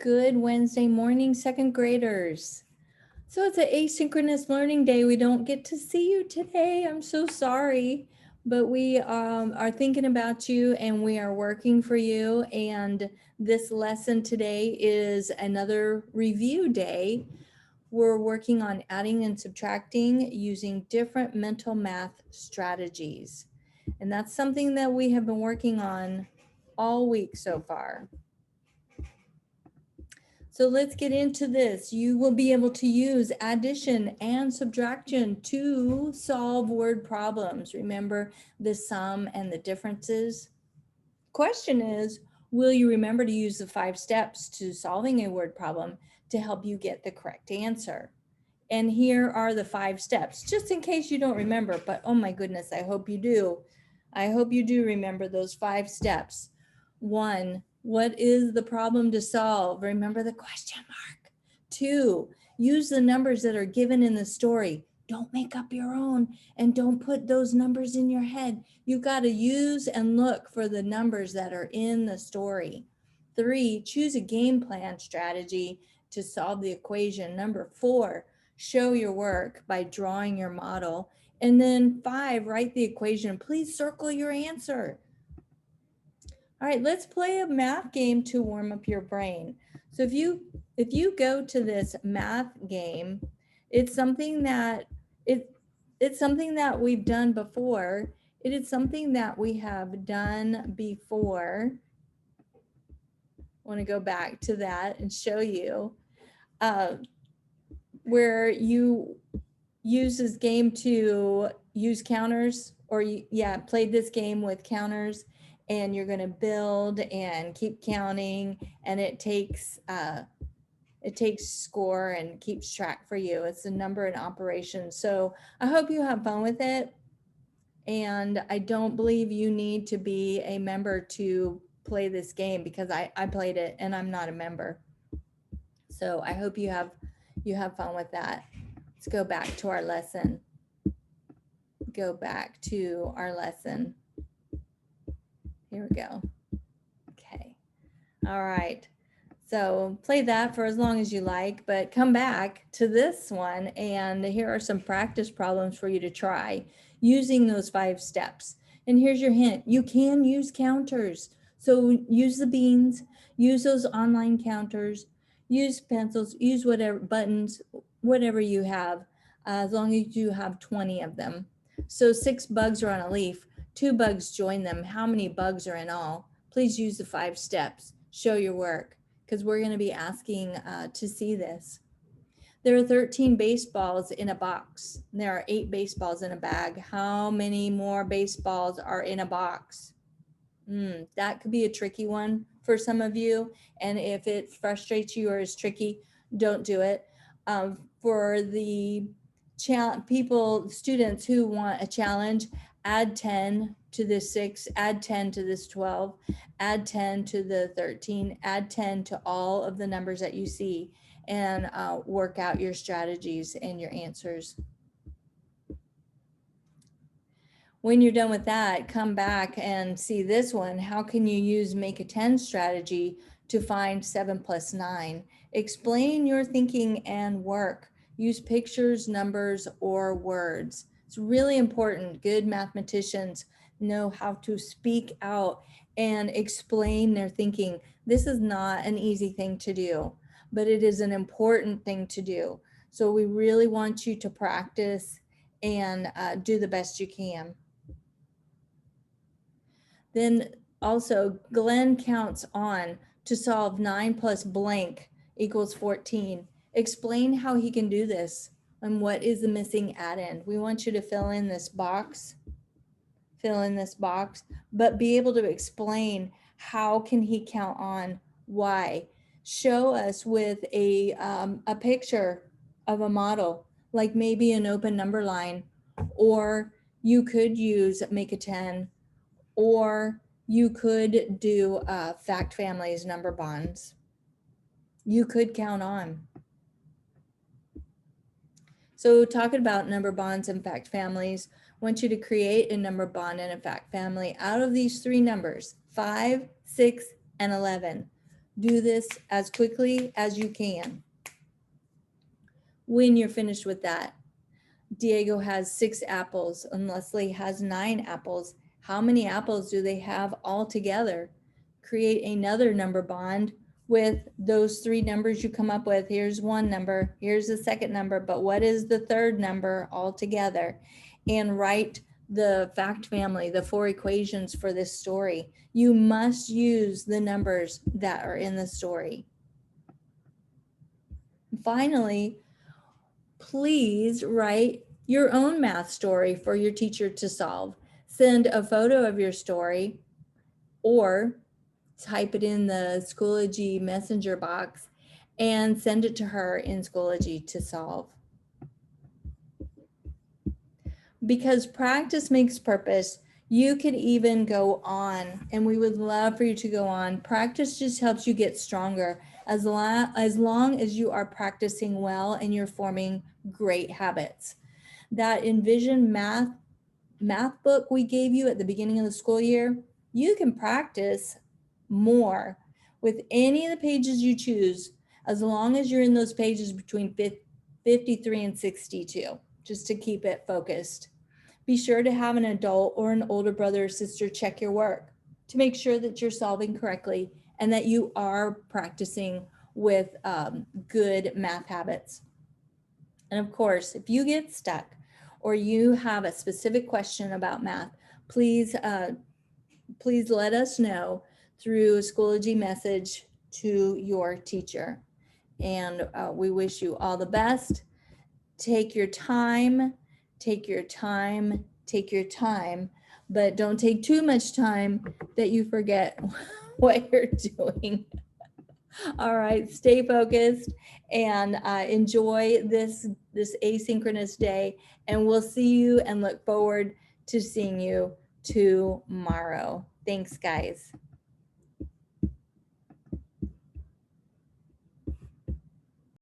Good Wednesday morning, second graders. So it's an asynchronous learning day. We don't get to see you today. I'm so sorry, but we are thinking about you and we are working for you. And this lesson today is another review day. We're working on adding and subtracting using different mental math strategies. And that's something that we have been working on all week so far. So let's get into this. You will be able to use addition and subtraction to solve word problems. Remember the sum and the differences? Question is, will you remember to use the 5 steps to solving a word problem to help you get the correct answer? And here are the 5 steps, just in case you don't remember, but oh my goodness, I hope you do. I hope you do remember those 5 steps. 1, what is the problem to solve? Remember the question mark. 2, use the numbers that are given in the story. Don't make up your own and don't put those numbers in your head. You got to use and look for the numbers that are in the story. 3, choose a game plan strategy to solve the equation. Number 4, show your work by drawing your model. And then 5, write the equation. Please circle your answer. All right, let's play a math game to warm up your brain. So if you go to this math game, it's something that it's something that we've done before. It is something that we have done before. I want to go back to that and show you where you use this game to use counters, or played this game with counters, and you're going to build and keep counting, and it takes score and keeps track for you. It's a number and operation. So I hope you have fun with it. And I don't believe you need to be a member to play this game, because I played it and I'm not a member. So I hope you have fun with that. Let's go back to our lesson. Go back to our lesson. Here we go. Okay. All right. So play that for as long as you like, but come back to this one, and here are some practice problems for you to try using those 5 steps. And here's your hint. You can use counters. So use the beans, use those online counters, use pencils, use whatever buttons, whatever you have, as long as you have 20 of them. So 6 bugs are on a leaf, 2 bugs join them. How many bugs are in all? Please use the 5 steps. Show your work, because we're going to be asking to see this. There are 13 baseballs in a box. There are 8 baseballs in a bag. How many more baseballs are in a box? That could be a tricky one for some of you. And if it frustrates you or is tricky, don't do it. For the students who want a challenge, add 10 to this 6, add 10 to this 12, add 10 to the 13, add 10 to all of the numbers that you see, and work out your strategies and your answers. When you're done with that, come back and see this one. How can you use make a 10 strategy to find 7 plus 9? Explain your thinking and work. Use pictures, numbers, or words. It's really important. Good mathematicians know how to speak out and explain their thinking. This is not an easy thing to do, but it is an important thing to do. So we really want you to practice and do the best you can. Then also, Glenn counts on to solve 9 plus blank equals 14. Explain how he can do this and what is the missing add-in. We want you to fill in this box, but be able to explain how can he count on why. Show us with a picture of a model, like maybe an open number line, or you could use make a 10, or you could do fact families, number bonds. You could count on. So talking about number bonds and fact families, I want you to create a number bond and a fact family out of these 3 numbers, 5, 6, and 11. Do this as quickly as you can. When you're finished with that, Diego has 6 apples and Leslie has 9 apples. How many apples do they have all together? Create another number bond with those 3 numbers you come up with. Here's one number, here's the second number, but what is the third number all together? And write the fact family, the 4 equations for this story. You must use the numbers that are in the story. Finally, please write your own math story for your teacher to solve. Send a photo of your story or type it in the Schoology messenger box and send it to her in Schoology to solve. Because practice makes purpose, you could even go on, and we would love for you to go on. Practice just helps you get stronger as long as you are practicing well and you're forming great habits. That Envision math book we gave you at the beginning of the school year, you can practice more with any of the pages you choose, as long as you're in those pages between 53 and 62, just to keep it focused. Be sure to have an adult or an older brother or sister check your work to make sure that you're solving correctly and that you are practicing with good math habits. And of course, if you get stuck or you have a specific question about math, please let us know through a Schoology message to your teacher. And we wish you all the best. Take your time, take your time, take your time, but don't take too much time that you forget what you're doing. All right, stay focused and enjoy this asynchronous day, and we'll see you and look forward to seeing you tomorrow. Thanks, guys.